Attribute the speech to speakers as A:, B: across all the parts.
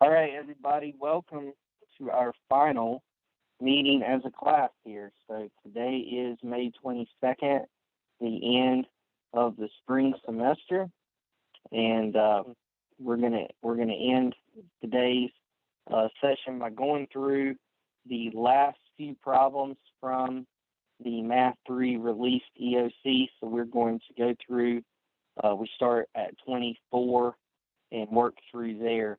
A: All right, everybody, welcome to our final meeting as a class here. So today is May 22nd, the end of the spring semester, and we're gonna end today's session by going through the last few problems from the Math 3 released EOC. So we're going to go through. We start at 24 and work through there.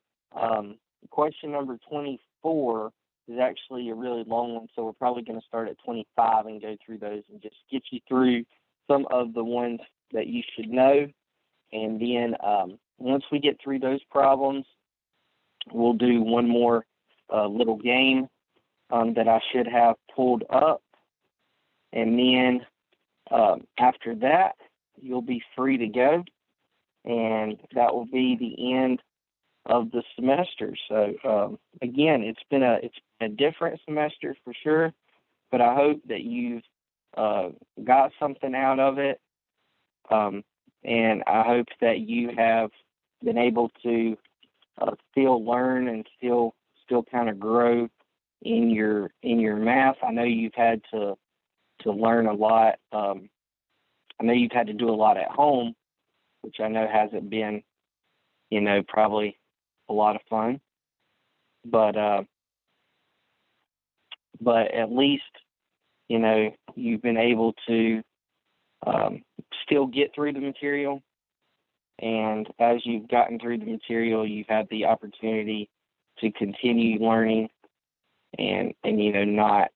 A: Question number 24 is actually a really long one, so we're probably going to start at 25 and go through those and just get you through some of the ones that you should know. And then once we get through those problems, we'll do one more little game that I should have pulled up. And then after that, you'll be free to go. And that will be the end of the semester. So again, it's been a different semester for sure, but I hope that you've got something out of it, and I hope that you have been able to still learn and still kind of grow in your math. I know you've had to learn a lot. I know you've had to do a lot at home, which I know hasn't been, probably a lot of fun, but at least you've been able to still get through the material, and as you've gotten through the material, you've had the opportunity to continue learning and not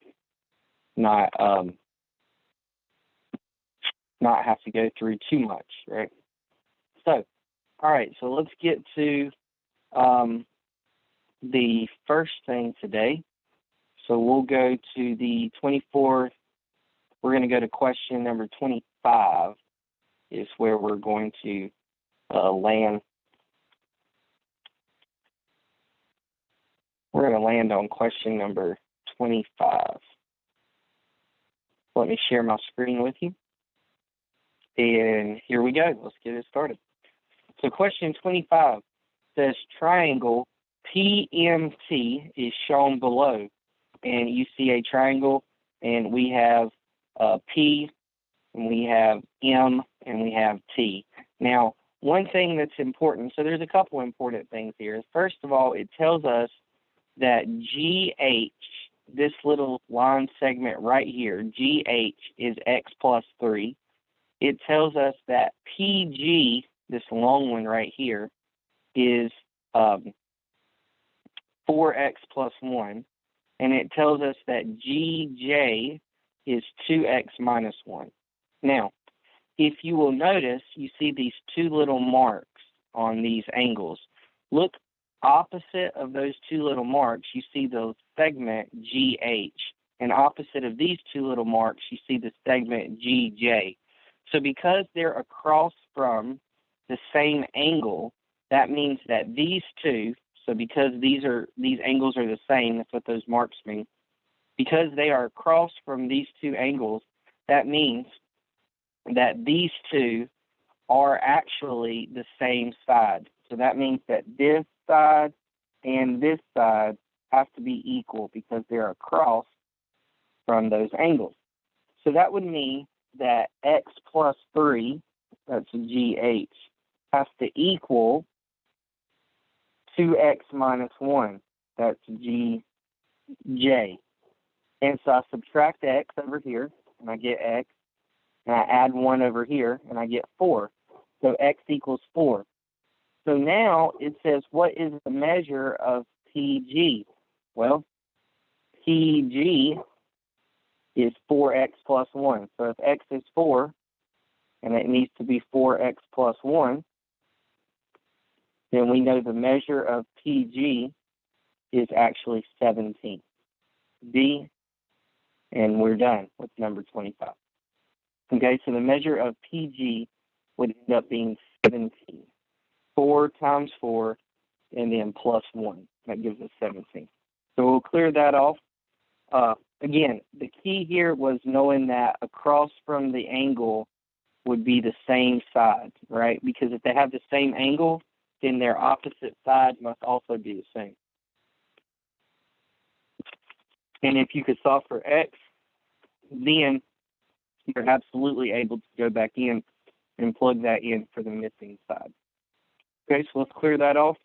A: have to go through too much, right? So, all right, so let's get to the first thing today. So we'll go to the 24th. We're going to go to question number 25 is where we're going to land. We're going to land on question number 25. Let me share my screen with you. And here we go. Let's get it started. So question 25 says triangle PMT is shown below. And you see a triangle, and we have P, and we have M, and we have T. Now, one thing that's important, so there's a couple important things here. First of all, it tells us that GH, this little line segment right here, GH is x plus 3. It tells us that PG, this long one right here, is 4x plus 1. And it tells us that GJ is 2x minus 1. Now, if you will notice, you see these two little marks on these angles. Look opposite of those two little marks, you see the segment GH. And opposite of these two little marks, you see the segment GJ. So because they're across from the same angle, that means that these two, so because these angles are the same, that's what those marks mean. Because they are across from these two angles, that means that these two are actually the same side. So that means that this side and this side have to be equal because they're across from those angles. So that would mean that x plus 3, that's GH, has to equal 2x minus 1, that's GJ. And so I subtract x over here, and I get x, and I add 1 over here, and I get 4. So x equals 4. So now it says, what is the measure of PG? Well, PG is 4x plus 1. So if x is 4, and it needs to be 4x plus 1, then we know the measure of PG is actually 17. D, and we're done with number 25. Okay, so the measure of PG would end up being 17. 4 times 4, and then plus 1. That gives us 17. So we'll clear that off. Again, the key here was knowing that across from the angle would be the same side, right? Because if they have the same angle, then their opposite side must also be the same. And if you could solve for x, then you're absolutely able to go back in and plug that in for the missing side. Okay, so let's clear that off.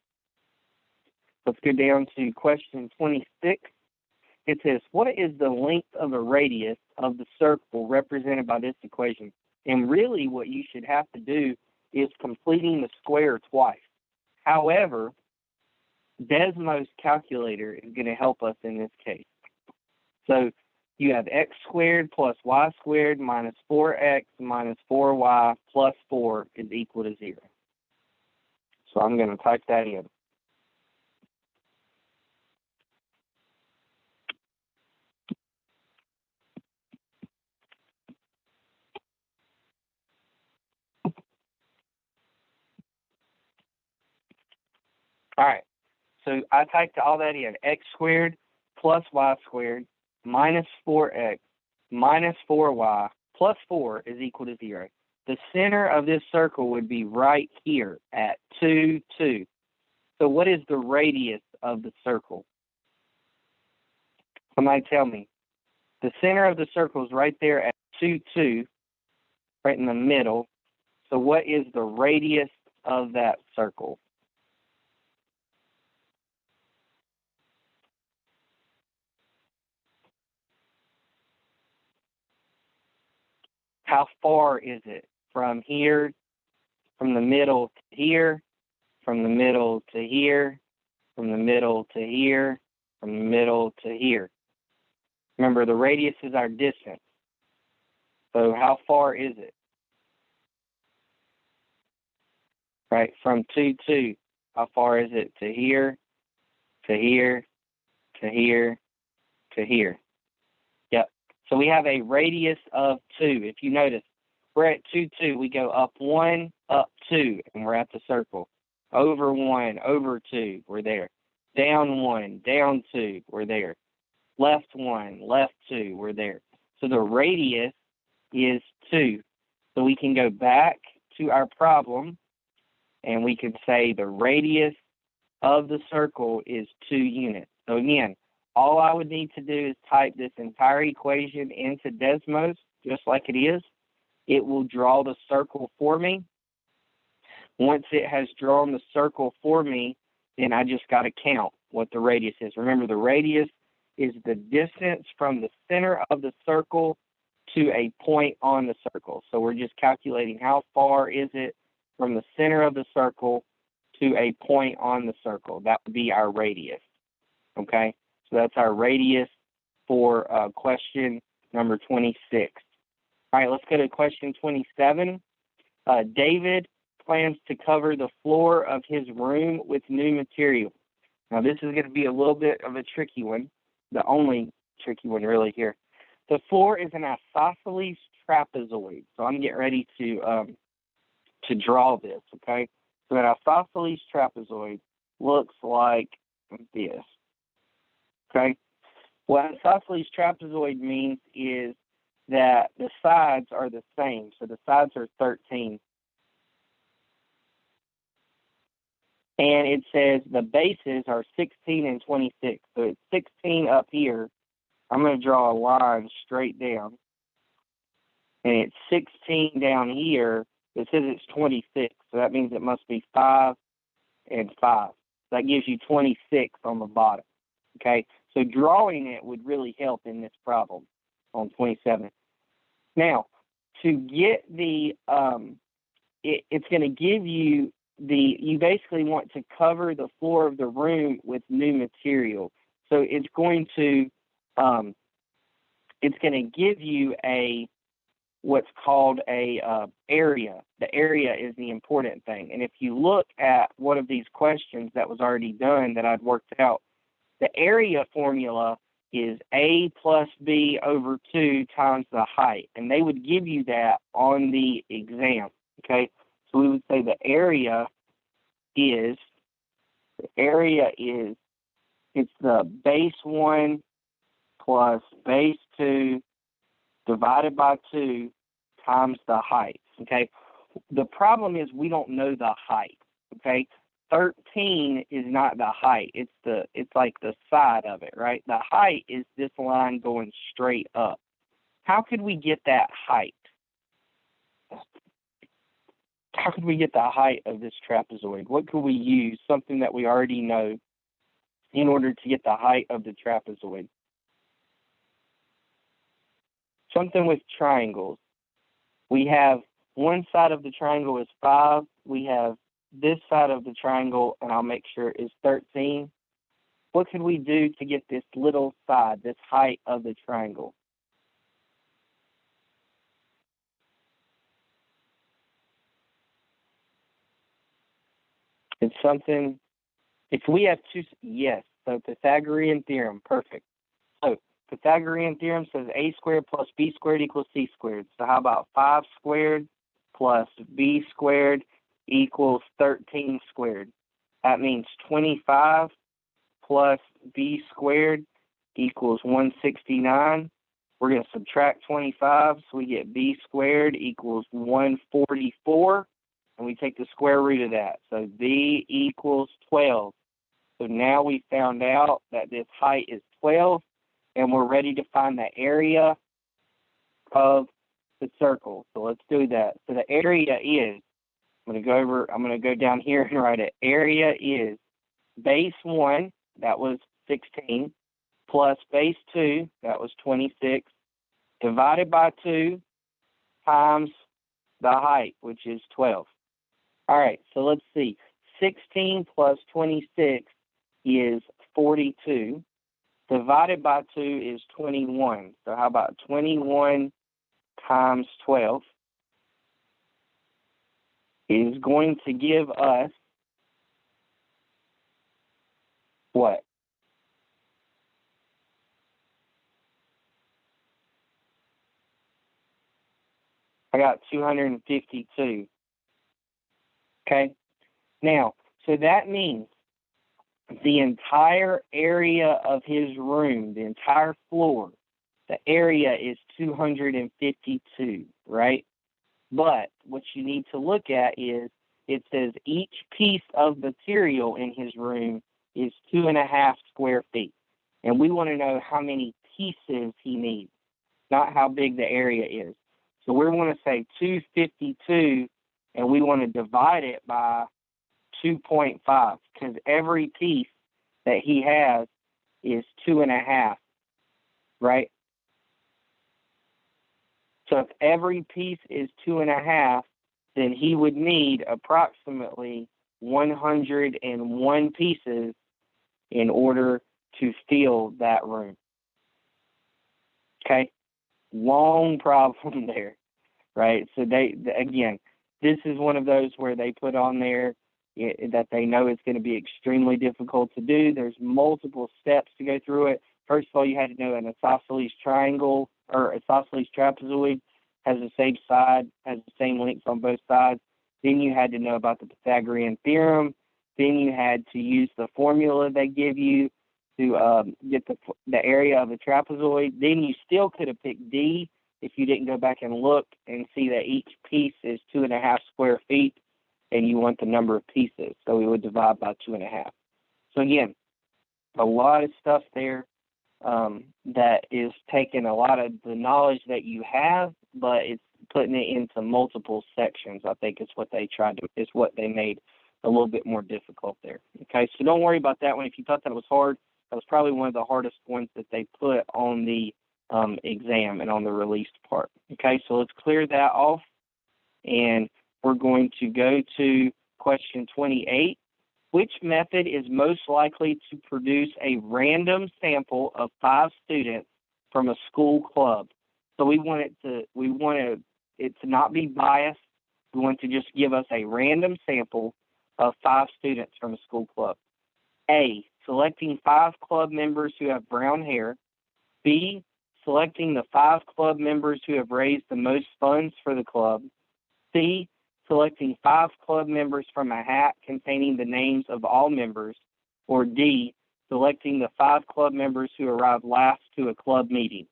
A: Let's go down to question 26. It says, what is the length of a radius of the circle represented by this equation? And really what you should have to do is completing the square twice. However, Desmos calculator is going to help us in this case. So you have x squared plus y squared minus 4x minus 4y plus 4 is equal to 0. So I'm going to type that in. All right, so I typed all that in. X squared plus y squared minus 4x minus 4y plus 4 is equal to 0. The center of this circle would be right here at 2, 2. So what is the radius of the circle? Somebody tell me. The center of the circle is right there at 2, 2, right in the middle. So what is the radius of that circle? How far is it from here, from the middle to here, from the middle to here, from the middle to here, from the middle to here? Remember, the radius is our distance. So how far is it? Right, from 2, 2, how far is it to here, to here, to here, to here? Yep. So we have a radius of 2. If you notice, we're at 2, 2. We go up 1, up 2, and we're at the circle. Over 1, over 2, we're there. Down 1, down 2, we're there. Left 1, left 2, we're there. So the radius is 2. So we can go back to our problem, and we can say the radius of the circle is 2 units. So again, all I would need to do is type this entire equation into Desmos, just like it is. It will draw the circle for me. Once it has drawn the circle for me, then I just got to count what the radius is. Remember, the radius is the distance from the center of the circle to a point on the circle. So we're just calculating how far is it from the center of the circle to a point on the circle. That would be our radius. Okay? So that's our radius for question number 26. All right, let's go to question 27. David plans to cover the floor of his room with new material. Now, this is going to be a little bit of a tricky one, the only tricky one really here. The floor is an isosceles trapezoid. So I'm getting ready to draw this, okay? So an isosceles trapezoid looks like this, okay? What an isosceles trapezoid means is that the sides are the same. So the sides are 13. And it says the bases are 16 and 26. So it's 16 up here. I'm going to draw a line straight down. And it's 16 down here. It says it's 26. So that means it must be 5 and 5. That gives you 26 on the bottom. Okay? So drawing it would really help in this problem on 27. Now, to get the, it's going to give you you basically want to cover the floor of the room with new material. So it's going to give you what's called a area. The area is the important thing. And if you look at one of these questions that was already done that I'd worked out, the area formula is A plus B over 2 times the height. And they would give you that on the exam, okay? So we would say the area is, it's the base 1 plus base 2 divided by 2 times the height, okay? The problem is we don't know the height, okay? 13 is not the height. It's like the side of it, right? The height is this line going straight up. How could we get that height? How could we get the height of this trapezoid? What could we use, something that we already know, in order to get the height of the trapezoid? Something with triangles. We have one side of the triangle is 5. We have this side of the triangle, and I'll make sure, is 13. What could we do to get this little side, this height of the triangle? It's something, if we have two, yes, so Pythagorean theorem, perfect. So Pythagorean theorem says a squared plus b squared equals c squared. So how about 5 squared plus b squared equals 13 squared? That means 25 plus b squared equals 169. We're going to subtract 25, so we get b squared equals 144, and we take the square root of that. So b equals 12. So now we found out that this height is 12, and we're ready to find the area of the circle. So let's do that. So the area is, I'm going to go down here and write it. Area is base 1, that was 16, plus base 2, that was 26, divided by 2 times the height, which is 12. All right, so let's see. 16 plus 26 is 42. Divided by 2 is 21. So how about 21 times 12 is going to give us what? I got 252. Okay? Now, so that means the entire area of his room, the entire floor, the area is 252, right? But what you need to look at is it says each piece of material in his room is 2.5 square feet. And we want to know how many pieces he needs, not how big the area is. So we want to say 252, and we want to divide it by 2.5, because every piece that he has is 2.5, right? So if every piece is 2.5, then he would need approximately 101 pieces in order to fill that room. Okay? Long problem there, right? So again, this is one of those where they put on there that they know it's going to be extremely difficult to do. There's multiple steps to go through it. First of all, you had to know an isosceles triangle or isosceles trapezoid has the same side, has the same length on both sides. Then you had to know about the Pythagorean theorem. Then you had to use the formula they give you to get the area of a trapezoid. Then you still could have picked D if you didn't go back and look and see that each piece is 2.5 square feet, and you want the number of pieces. So we would divide by 2.5. So again, a lot of stuff there that is taking a lot of the knowledge that you have, but it's putting it into multiple sections. I think is what they made a little bit more difficult there. Okay, so don't worry about that one. If you thought that was hard, that was probably one of the hardest ones that they put on the exam and on the released part. Okay, so let's clear that off, and we're going to go to question 28. Which method is most likely to produce a random sample of 5 students from a school club? So we want it to not be biased. We want to just give us a random sample of 5 students from a school club. A, selecting 5 club members who have brown hair. B, selecting the 5 club members who have raised the most funds for the club. C, selecting 5 club members from a hat containing the names of all members. Or D, selecting the 5 club members who arrived last to a club meeting.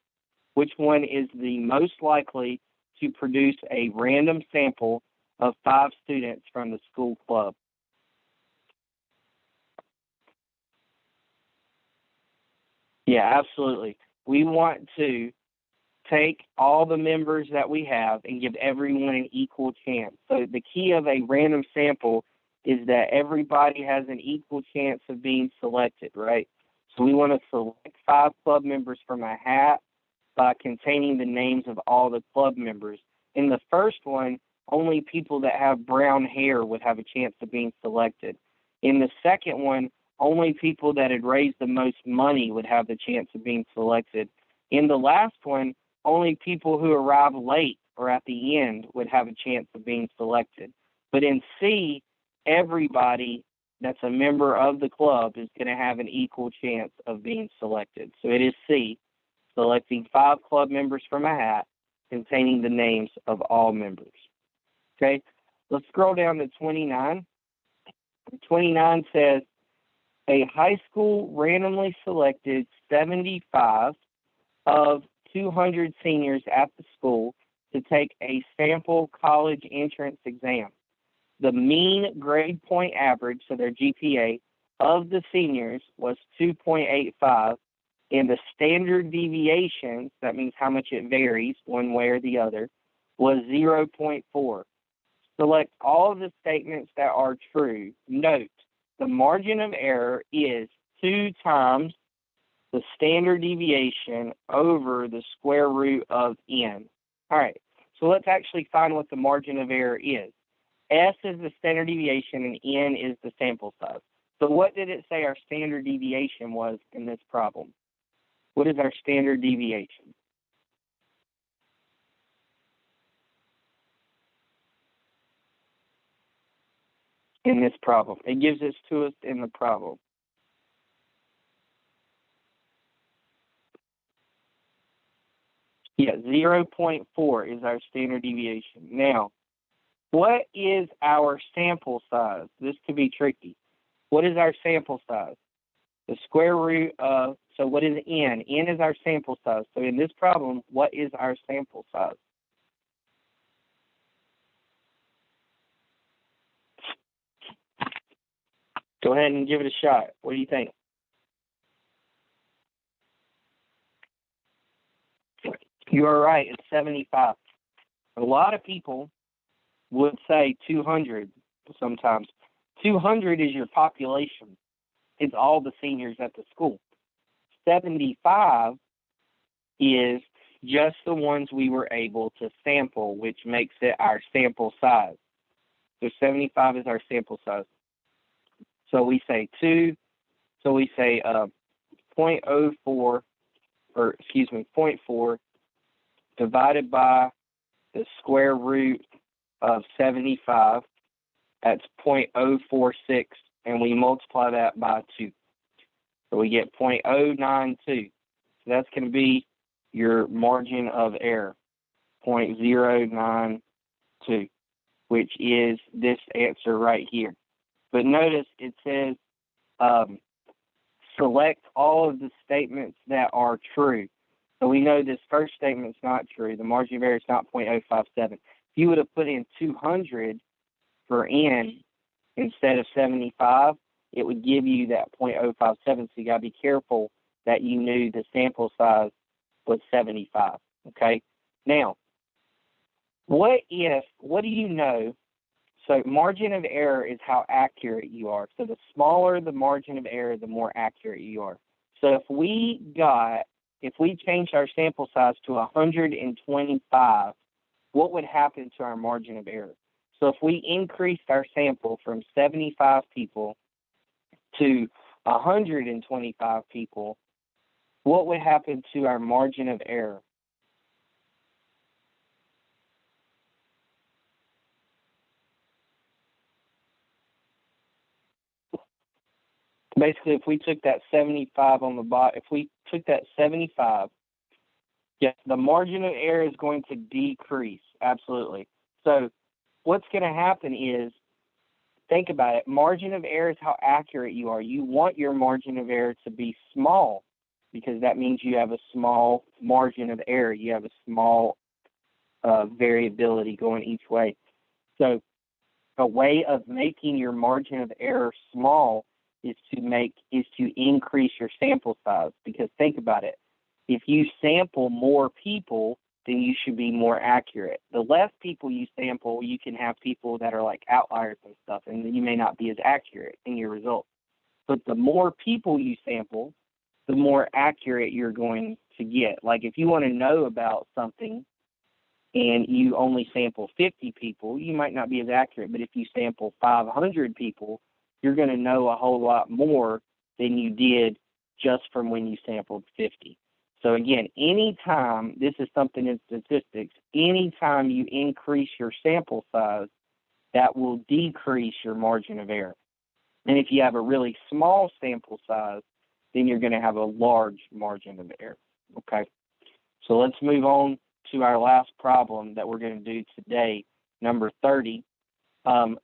A: Which one is the most likely to produce a random sample of 5 students from the school club? Yeah, absolutely. We want to take all the members that we have and give everyone an equal chance. So the key of a random sample is that everybody has an equal chance of being selected, right? So we want to select 5 club members from a hat by containing the names of all the club members. In the first one, only people that have brown hair would have a chance of being selected. In the second one, only people that had raised the most money would have the chance of being selected. In the last one, only people who arrive late or at the end would have a chance of being selected. But in C, everybody that's a member of the club is going to have an equal chance of being selected. So it is C, selecting 5 club members from a hat containing the names of all members. Okay, let's scroll down to 29. 29 says, a high school randomly selected 75 of 200 seniors at the school to take a sample college entrance exam. The mean grade point average, so their GPA, of the seniors was 2.85, and the standard deviation, that means how much it varies one way or the other, was 0.4. Select all of the statements that are true. Note, the margin of error is 2 times the standard deviation over the square root of n. All right, so let's actually find what the margin of error is. S is the standard deviation and n is the sample size. So what did it say our standard deviation was in this problem? What is our standard deviation? In this problem. It gives this to us in the problem. Yeah, 0.4 is our standard deviation. Now, what is our sample size? This could be tricky. What is our sample size? The square root of, so what is n? N is our sample size. So in this problem, what is our sample size? Go ahead and give it a shot. What do you think? You are right. It's 75. A lot of people would say 200 sometimes. 200 is your population. It's all the seniors at the school. 75 is just the ones we were able to sample, which makes it our sample size. So 75 is our sample size. So we say 2, so we say 0.04, or excuse me, 0.4 divided by the square root of 75. That's 0.046, and we multiply that by 2. So we get 0.092. So that's going to be your margin of error, 0.092, which is this answer right here. But notice it says select all of the statements that are true. So we know this first statement is not true. The margin of error is not 0.057. If you would have put in 200 for n instead of 75, it would give you that 0.057. So you got to be careful that you knew the sample size was 75. Okay. Now, what do you know? So margin of error is how accurate you are. So the smaller the margin of error, the more accurate you are. So if we changed our sample size to 125, what would happen to our margin of error? So if we increased our sample from 75 people to 125 people, what would happen to our margin of error? Basically, if we took that 75 on the bottom, if we took that 75, yes, the margin of error is going to decrease, absolutely. So what's going to happen is, think about it, margin of error is how accurate you are. You want your margin of error to be small because that means you have a small margin of error. You have a small variability going each way. So a way of making your margin of error small is to increase your sample size. Because think about it. If you sample more people, then you should be more accurate. The less people you sample, you can have people that are like outliers and stuff, and then you may not be as accurate in your results. But the more people you sample, the more accurate you're going to get. Like if you want to know about something and you only sample 50 people, you might not be as accurate. But if you sample 500 people, you're going to know a whole lot more than you did just from when you sampled 50. So again, anytime, this is something in statistics, anytime you increase your sample size, that will decrease your margin of error. And if you have a really small sample size, then you're going to have a large margin of error. Okay, so let's move on to our last problem that we're going to do today, number 30.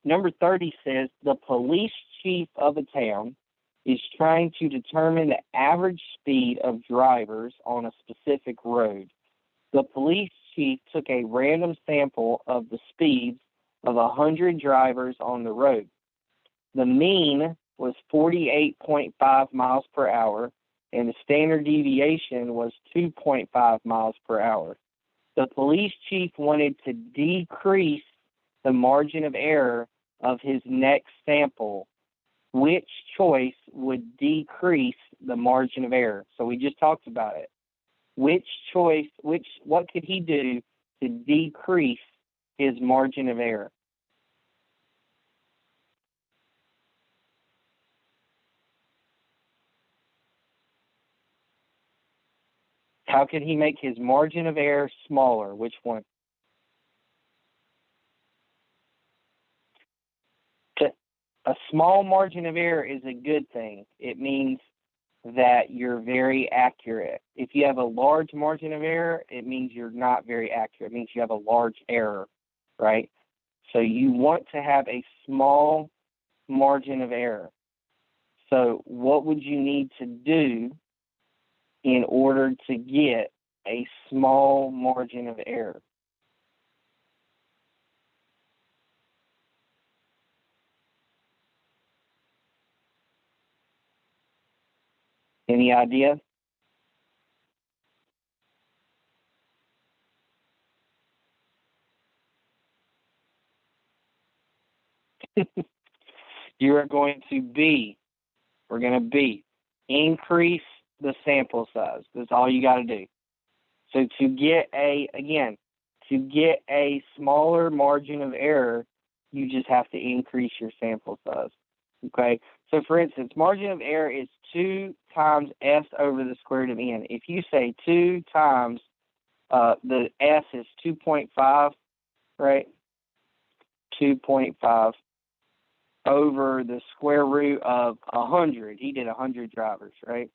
A: Number 30 says the police chief of a town is trying to determine the average speed of drivers on a specific road. The police chief took a random sample of the speeds of 100 drivers on the road. The mean was 48.5 miles per hour, and the standard deviation was 2.5 miles per hour. The police chief wanted to decrease the margin of error of his next sample. Which choice would decrease the margin of error? So we just talked about it. What could he do to decrease his margin of error? How can he make his margin of error smaller? Which one? A small margin of error is a good thing. It means that you're very accurate. If you have a large margin of error, it means you're not very accurate. It means you have a large error, right? So you want to have a small margin of error. So what would you need to do in order to get a small margin of error? Any idea? You are going to increase the sample size. That's all you got to do. So to get a smaller margin of error, you just have to increase your sample size. Okay? So for instance, margin of error is 2 times s over the square root of n. If you say 2 times the s is 2.5, right? 2.5 over the square root of 100. He did 100 drivers, right?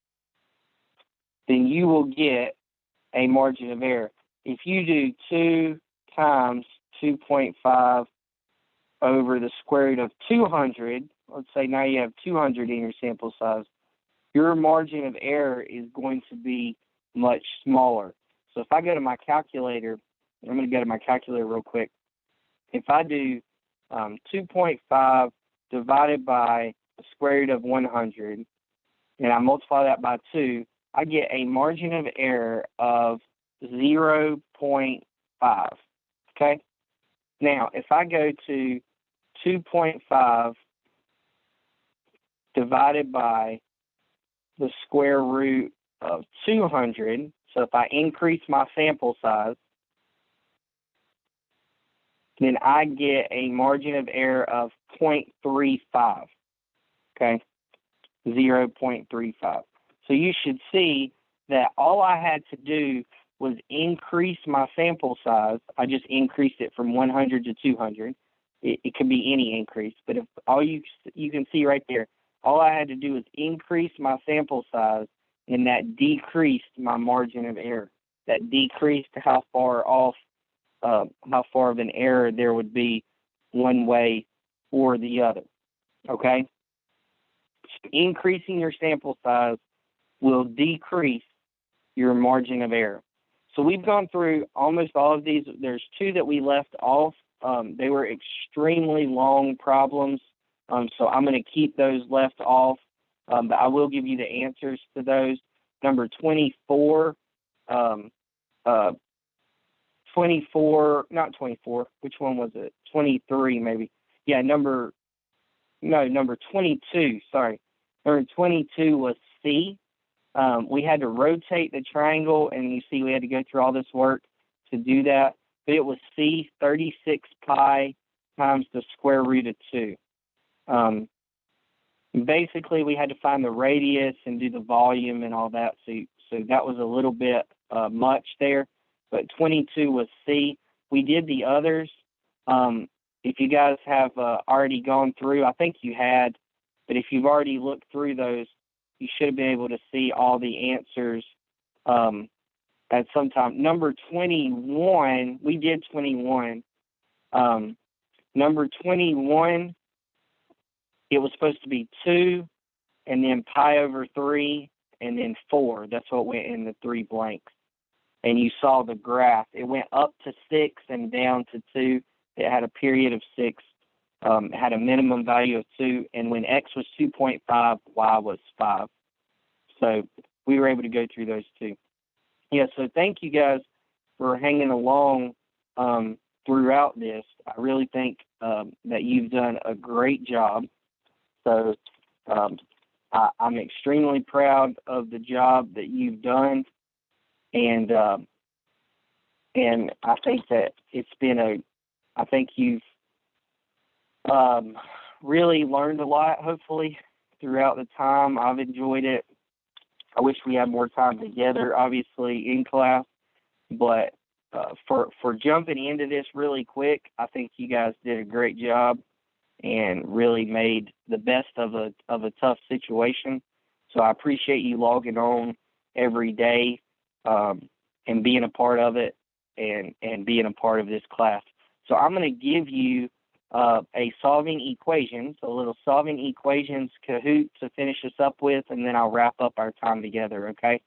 A: Then you will get a margin of error. If you do 2 times 2.5 over the square root of 200, let's say now you have 200 in your sample size, your margin of error is going to be much smaller. So if I go to my calculator, I'm going to go to my calculator real quick. If I do 2.5 divided by the square root of 100, and I multiply that by 2, I get a margin of error of 0.5. Okay? Now, if I go to 2.5 divided by the square root of 200, so if I increase my sample size, then I get a margin of error of 0.35. Okay? 0.35. So you should see that all I had to do was increase my sample size. I just increased it from 100 to 200. It could be any increase, but if all you can see right there, all I had to do was increase my sample size, and that decreased my margin of error. That decreased how far off, how far of an error there would be one way or the other. Okay? Increasing your sample size will decrease your margin of error. So we've gone through almost all of these. There's 2 that we left off. They were extremely long problems, so I'm going to keep those left off. but I will give you the answers to those. Number 24, 24, not 24. Which one was it? 23, maybe. Yeah, number 22. Sorry, number 22 was C. We had to rotate the triangle, and you see we had to go through all this work to do that. But it was C, 36 pi times the square root of 2. Basically, we had to find the radius and do the volume and all that. So that was a little bit much there. But 22 was C. We did the others. If you guys have already gone through, I think you had, but if you've already looked through those, you should have been able to see all the answers at some time. Number 21, we did 21. Number 21, it was supposed to be 2, and then pi over 3, and then 4. That's what went in the 3 blanks. And you saw the graph. It went up to 6 and down to 2. It had a period of 6. It had a minimum value of 2. And when x was 2.5, y was 5. So we were able to go through those two. Yeah, so thank you guys for hanging along throughout this. I really think that you've done a great job. So I'm extremely proud of the job that you've done. And I think that it's been I think you've really learned a lot, hopefully, throughout the time. I've enjoyed it. I wish we had more time together, obviously, in class. But for jumping into this really quick, I think you guys did a great job and really made the best of a tough situation. So I appreciate you logging on every day and being a part of it and being a part of this class. So I'm going to give you a solving equations, a little solving equations Kahoot to finish us up with, and then I'll wrap up our time together, okay?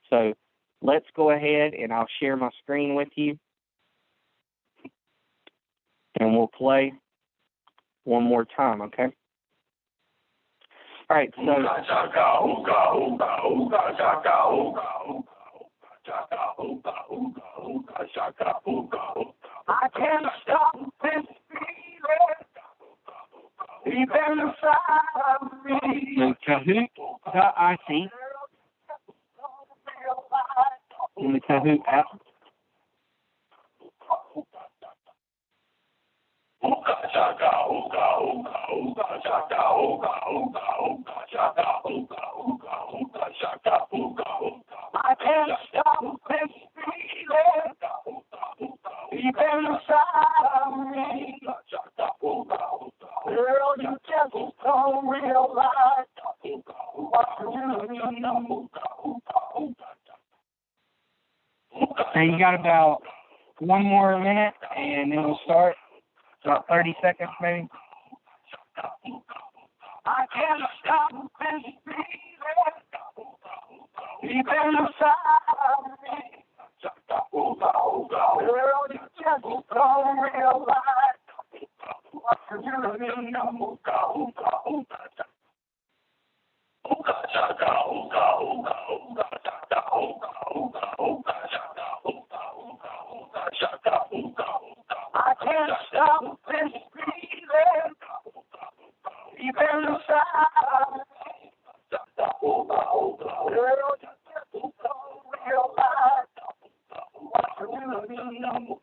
A: So let's go ahead and I'll share my screen with you. And we'll play one more time, okay? All right, so I can't stop this feeling deep inside of me. So Kahoot.it in the Kahoot app. I can't stop this feeling deep inside of me. Girl, you just don't realize what you know. And you got about 1 more minute, and then we'll start. About 30 seconds, maybe. I can't stop this feeling deep inside of me. Girl, you just don't realize what you know. I can't stop this feeling deep inside of me. Girl, you just don't realize what you know.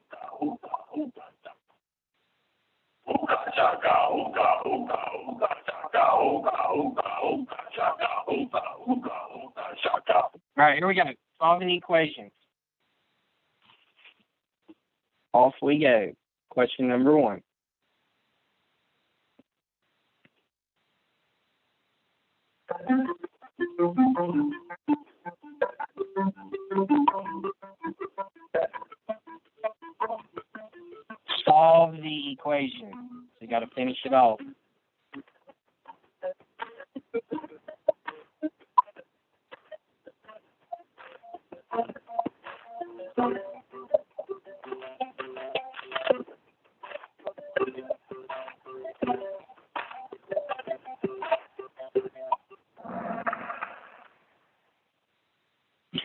A: All right, here we go. Solving equations. Off we go. Question number 1. Solve the equation. So you got to finish it off.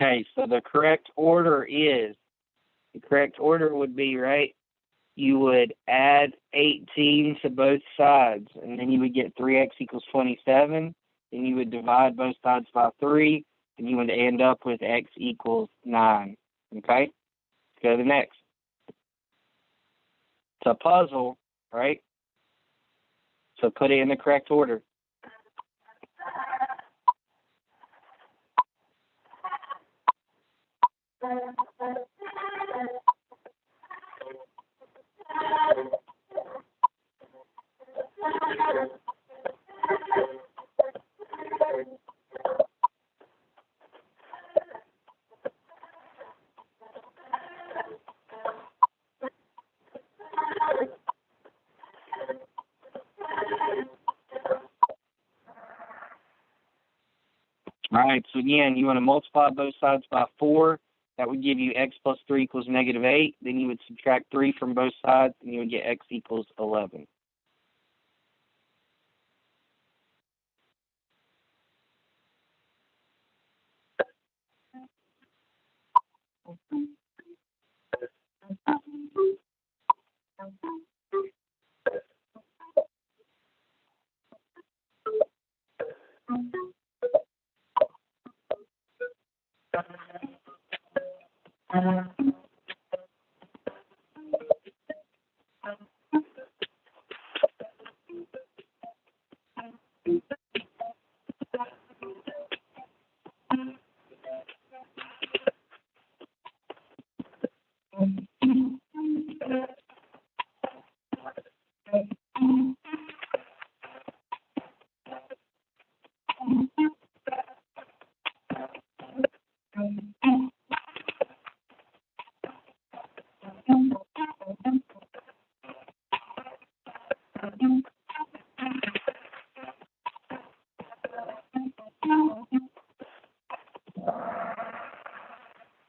A: Okay, so the correct order would be, right, you would add 18 to both sides, and then you would get 3x equals 27. Then you would divide both sides by 3, and you would end up with x equals 9. Okay? Let's go to the next. It's a puzzle, right? So put it in the correct order. All right, so again, you want to multiply both sides by 4. That would give you x plus 3 equals -8. Then you would subtract 3 from both sides, and you would get x equals 11.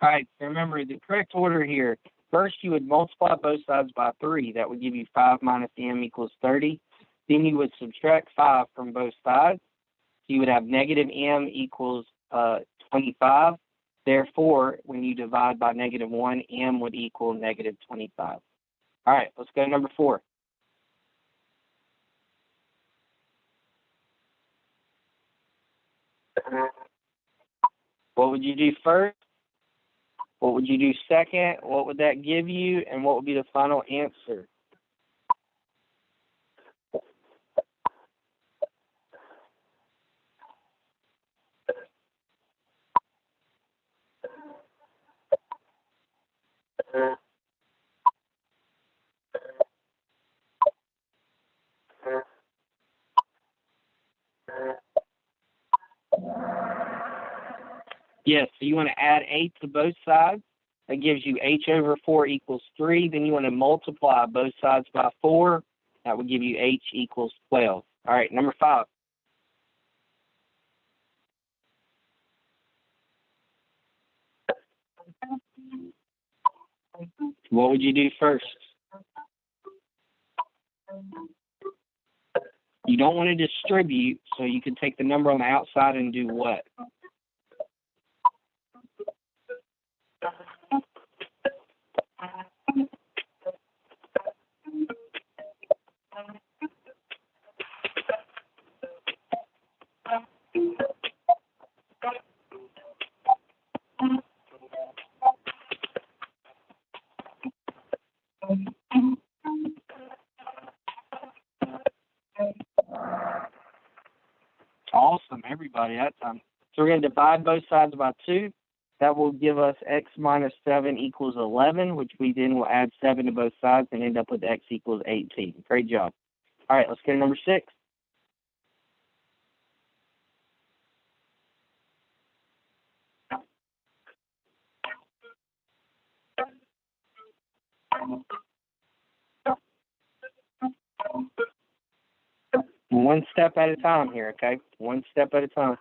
A: All right, so remember the correct order here. First, you would multiply both sides by 3. That would give you 5 minus m equals 30. Then you would subtract 5 from both sides. So you would have -m equals 25. Therefore, when you divide by -1, m would equal -25. All right, let's go to number 4. What would you do first? What would you do second? What would that give you? And what would be the final answer? Yes, so you want to add 8 to both sides. That gives you h over 4 equals 3. Then you want to multiply both sides by 4. That would give you h equals 12. All right, number 5. What would you do first? You don't want to distribute, so you can take the number on the outside and do what? Awesome, everybody, that time. So we're going to divide both sides by 2. That will give us x minus 7 equals 11, which we then will add 7 to both sides and end up with x equals 18. Great job. All right, let's go to number 6. One step at a time here, okay? One step at a time.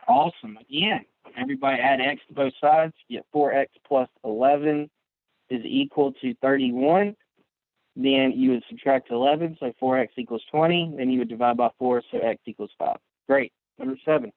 A: Awesome. Again, everybody add x to both sides. You get 4x plus 11 is equal to 31. Then you would subtract 11, so 4x equals 20. Then you would divide by 4, so x equals 5. Great. Number 7.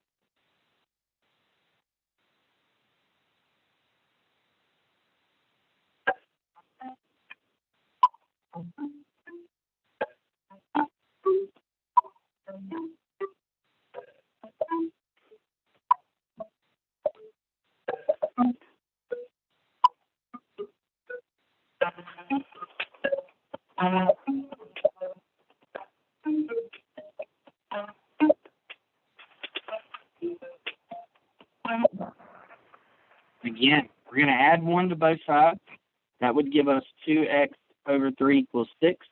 A: Again, we're going to add 1 to both sides. That would give us 2x over 3 equals 6.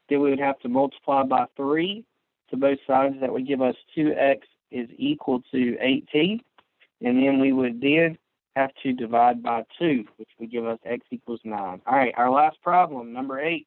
A: Then we would have to multiply by 3 to both sides. That would give us 2x is equal to 18. And then we would then have to divide by 2, which would give us x equals 9. All right, our last problem, number 8.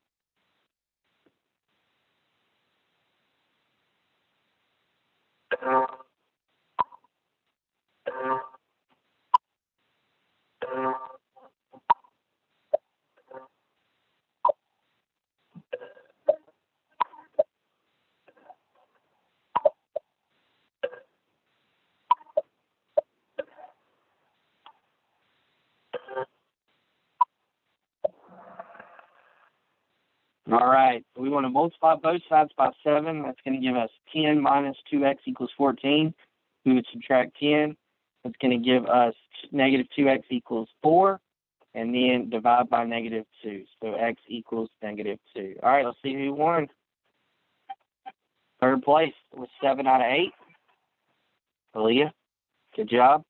A: All right, so we want to multiply both sides by 7. That's going to give us 10 minus 2x equals 14. We would subtract 10. That's going to give us negative 2x equals 4. And then divide by negative 2. So x equals negative 2. All right, let's see who won. Third place with 7 out of 8. Aaliyah, good job.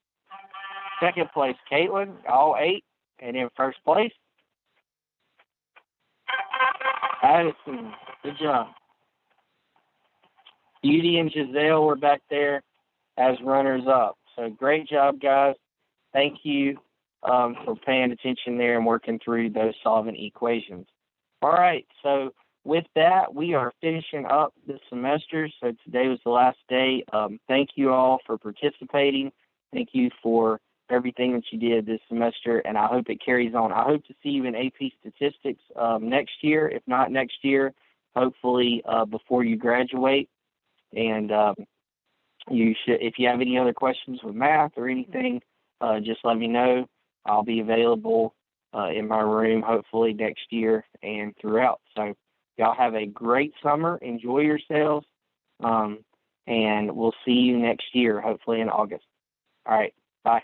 A: Second place, Caitlin, all 8. And in first place, Addison, good job. Beauty and Giselle were back there as runners-up. So great job, guys. Thank you for paying attention there and working through those solving equations. All right, so with that, we are finishing up the semester. So today was the last day. Thank you all for participating. Thank you for everything that you did this semester, and I hope it carries on. I hope to see you in AP Statistics next year. If not next year, hopefully before you graduate. And you should, if you have any other questions with math or anything, just let me know. I'll be available in my room hopefully next year and throughout. So y'all have a great summer. Enjoy yourselves. And we'll see you next year, hopefully in August. All right. Bye.